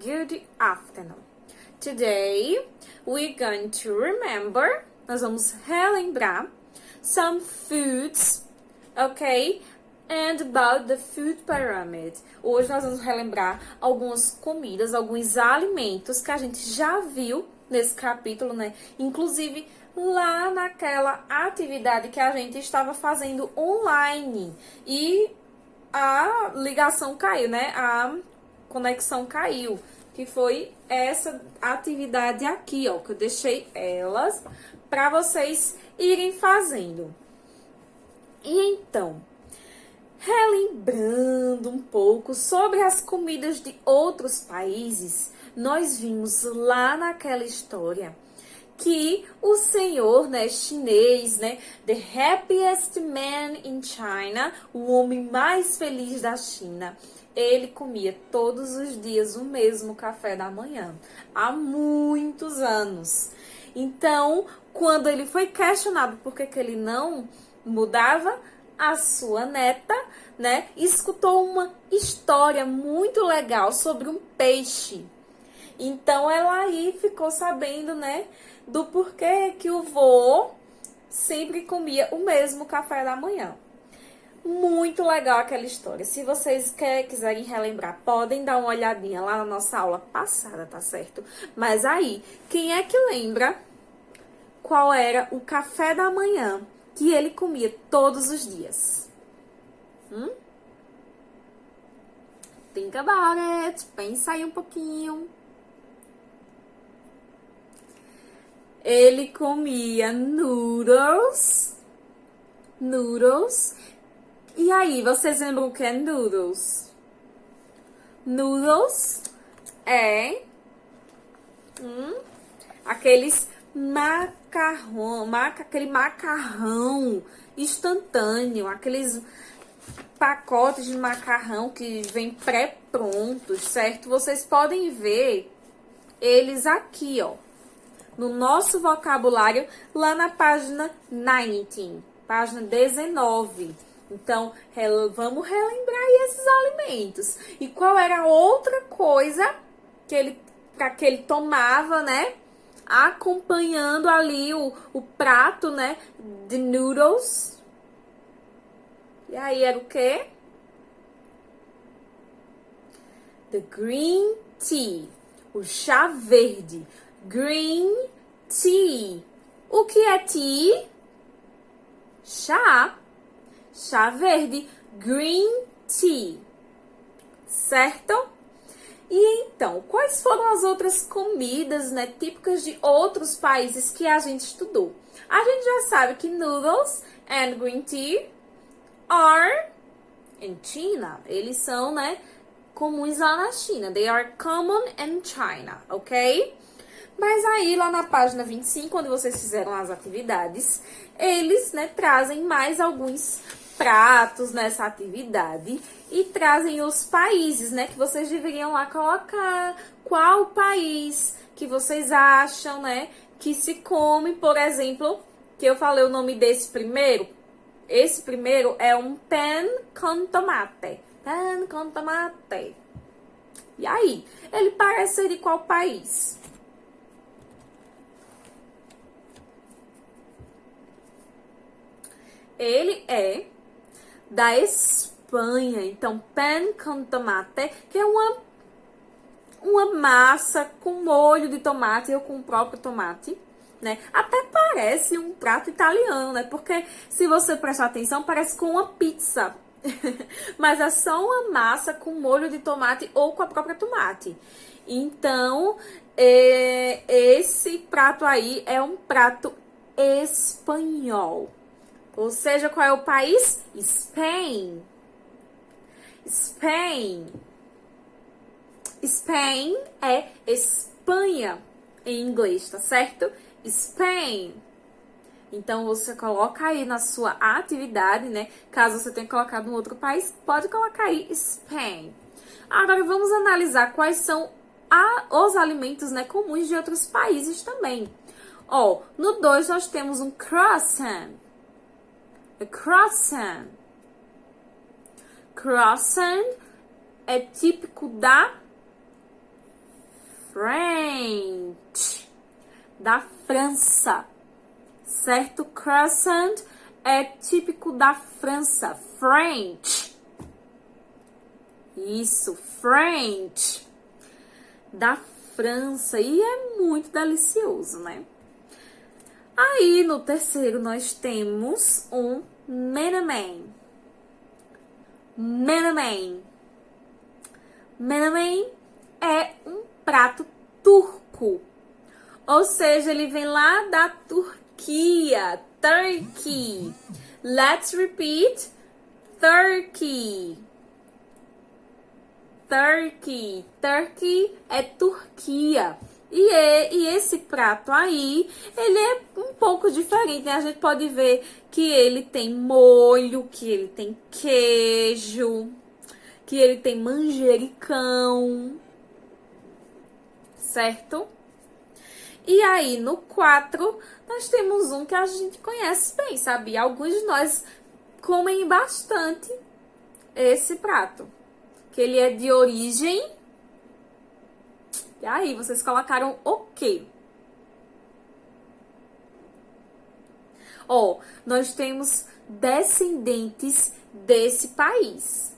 good afternoon. Today, we're going to remember, nós vamos relembrar some foods, ok? And about the food pyramid. Hoje nós vamos relembrar algumas comidas, alguns alimentos que a gente já viu nesse capítulo, né? Inclusive lá naquela atividade que a gente estava fazendo online. E a ligação caiu, né? A conexão caiu. Que foi essa atividade aqui, ó. Que eu deixei elas para vocês irem fazendo. E então, relembrando um pouco sobre as comidas de outros países, nós vimos lá naquela história que o senhor, né, chinês, né, the happiest man in China, o homem mais feliz da China, ele comia todos os dias o mesmo café da manhã, há muitos anos. Então, quando ele foi questionado por que ele não mudava, a sua neta, né, escutou uma história muito legal sobre um peixe. Então, ela aí ficou sabendo, né, do porquê que o vô sempre comia o mesmo café da manhã. Muito legal aquela história. Se vocês quiserem relembrar, podem dar uma olhadinha lá na nossa aula passada, tá certo? Mas aí, quem é que lembra qual era o café da manhã que ele comia todos os dias? Think about it. Pensa aí um pouquinho. Ele comia noodles. Noodles. E aí, vocês lembram o que é noodles? Noodles é aqueles aquele macarrão instantâneo, aqueles pacotes de macarrão que vem pré-prontos, certo? Vocês podem ver eles aqui, ó, no nosso vocabulário, lá na página 19, página 19. Então, vamos relembrar aí esses alimentos. E qual era a outra coisa que ele tomava, né? Acompanhando ali o prato, né? De noodles. E aí era o quê? The green tea. O chá verde. Green tea. O que é tea? Chá. Chá verde, green tea, certo? E então, quais foram as outras comidas, né, típicas de outros países que a gente estudou? A gente já sabe que noodles and green tea are in China. Eles são, né, comuns lá na China. They are common in China, ok? Mas aí, lá na página 25, quando vocês fizeram as atividades, eles, né, trazem mais alguns pratos nessa atividade e trazem os países, né, que vocês deveriam lá colocar. Qual país que vocês acham, né, que se come, por exemplo, que eu falei o nome desse primeiro. Esse primeiro é um pan con tomate. Pan con tomate. E aí, ele parece ser de qual país? Ele é da Espanha. Então, pan con tomate, que é uma massa com molho de tomate ou com o próprio tomate, né? Até parece um prato italiano, né? Porque se você prestar atenção, parece com uma pizza. Mas é só uma massa com molho de tomate ou com a própria tomate. Então, esse prato aí é um prato espanhol. Ou seja, qual é o país? Spain. Spain. Spain é Espanha em inglês, tá certo? Spain. Então, você coloca aí na sua atividade, né? Caso você tenha colocado um outro país, pode colocar aí Spain. Agora, vamos analisar quais são os alimentos, né, comuns de outros países também. Ó, no 2 nós temos um croissant. A croissant. Croissant é típico da French, da França, certo? Croissant é típico da França, French. Isso, French, da França, e é muito delicioso, né? Aí, no terceiro, nós temos um menemen. Menemen. Menemen é um prato turco. Ou seja, ele vem lá da Turquia. Turkey. Let's repeat. Turkey. Turkey. Turkey é Turquia. E esse prato aí, ele é um pouco diferente, né? A gente pode ver que ele tem molho, que ele tem queijo, que ele tem manjericão, certo? E aí, no 4, nós temos um que a gente conhece bem, sabe? Alguns de nós comem bastante esse prato, que ele é de origem... E aí, vocês colocaram o quê? Ó, nós temos descendentes desse país.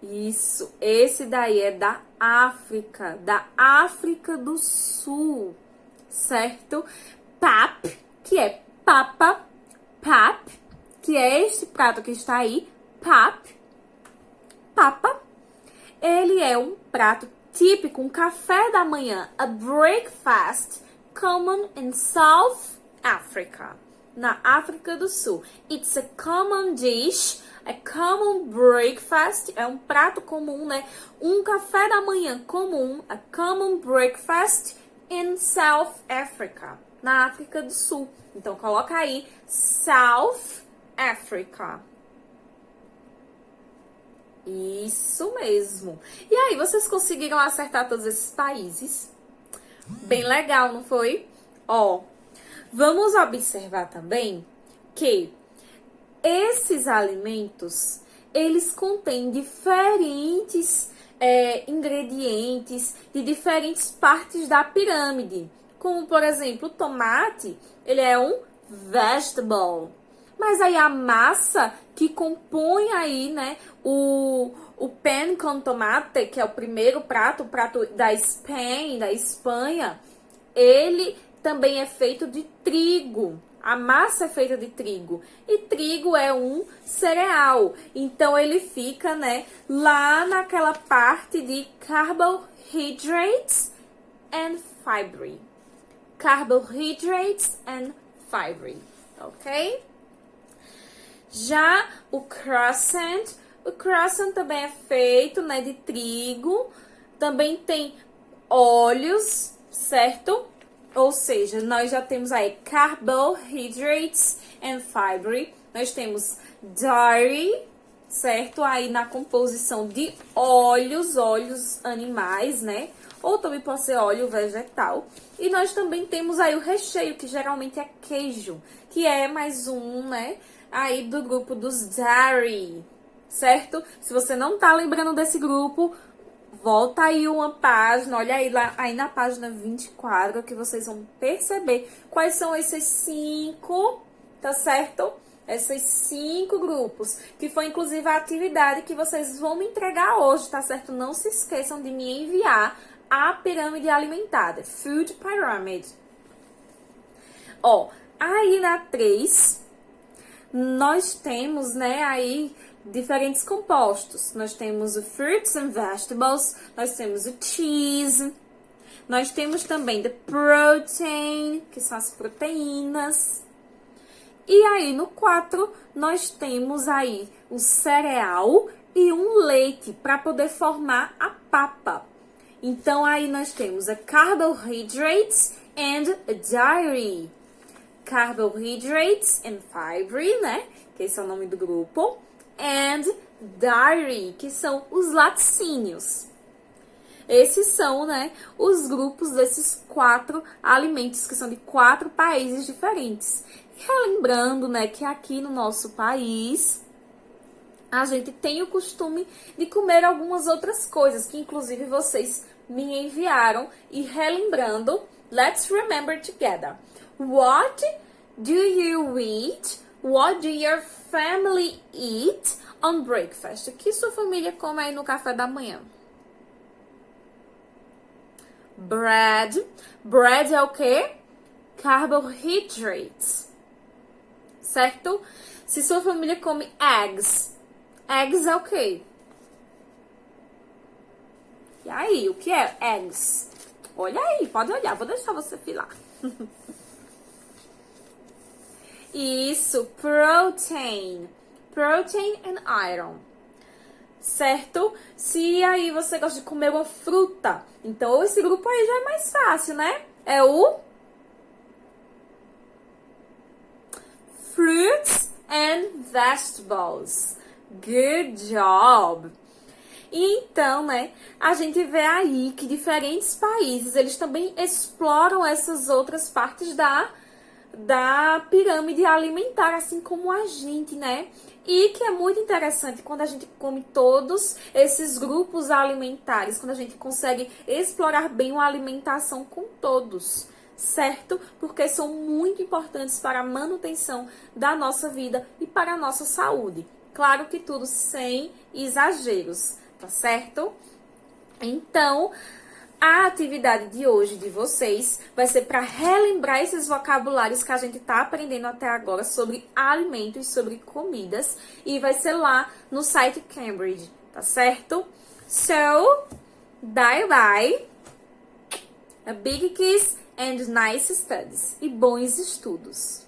Isso, esse daí é da África do Sul, certo? Pap, que é papa, pap, que é este prato que está aí, pap, papa. Ele é um prato típico, um café da manhã, a breakfast common in South Africa, na África do Sul. It's a common dish, a common breakfast, é um prato comum, né? Um café da manhã comum, a common breakfast in South Africa, na África do Sul. Então, coloca aí, South Africa. Isso mesmo. E aí, vocês conseguiram acertar todos esses países? Bem legal, não foi? Ó, vamos observar também que esses alimentos, eles contêm diferentes ingredientes de diferentes partes da pirâmide. Como, por exemplo, o tomate, ele é um vegetable. Mas aí a massa que compõe aí, né, o pan con tomate, que é o primeiro prato, o prato da Espanha, ele também é feito de trigo. A massa é feita de trigo. E trigo é um cereal. Então, ele fica, né, lá naquela parte de carbohydrates and fiber. Carbohydrates and fiber. Ok? Já o croissant também é feito, né, de trigo. Também tem óleos, certo? Ou seja, nós já temos aí carbohydrates and fiber. Nós temos dairy, certo? Aí na composição de óleos animais, né? Ou também pode ser óleo vegetal. E nós também temos aí o recheio, que geralmente é queijo, que é mais um, né, aí do grupo dos dairy, certo? Se você não tá lembrando desse grupo, volta aí uma página, olha aí lá, aí na página 24, que vocês vão perceber quais são esses 5, tá certo? Esses 5 grupos, que foi inclusive a atividade que vocês vão me entregar hoje, tá certo? Não se esqueçam de me enviar a pirâmide alimentar, Food Pyramid. Ó, aí na 3, nós temos, né, aí diferentes compostos. Nós temos o fruits and vegetables, nós temos o cheese, nós temos também the protein, que são as proteínas. E aí no 4, nós temos aí o cereal e um leite para poder formar a papa. Então aí nós temos a carbohydrates and a dairy. Carbohydrates and fiber, né? Que esse é o nome do grupo. And dairy, que são os laticínios. Esses são, né, os grupos desses 4 alimentos, que são de 4 países diferentes. E relembrando, né, que aqui no nosso país, a gente tem o costume de comer algumas outras coisas, que inclusive vocês me enviaram. E relembrando, let's remember together. What do you eat? What do your family eat on breakfast? O que sua família come aí no café da manhã? Bread. Bread é o quê? Carbohydrates. Certo? Se sua família come eggs, eggs é o quê? E aí, o que é eggs? Olha aí, pode olhar, vou deixar você filar. Isso, protein. Protein and iron. Certo? Se aí você gosta de comer uma fruta, então esse grupo aí já é mais fácil, né? É o fruits and vegetables. Good job! Então, né, a gente vê aí que diferentes países, eles também exploram essas outras partes da pirâmide alimentar, assim como a gente, né? E que é muito interessante quando a gente come todos esses grupos alimentares, quando a gente consegue explorar bem uma alimentação com todos, certo? Porque são muito importantes para a manutenção da nossa vida e para a nossa saúde. Claro que tudo sem exageros, tá certo? Então, a atividade de hoje de vocês vai ser para relembrar esses vocabulários que a gente tá aprendendo até agora sobre alimentos, sobre comidas, e vai ser lá no site Cambridge, tá certo? So, bye bye, a big kiss and nice studies, e bons estudos!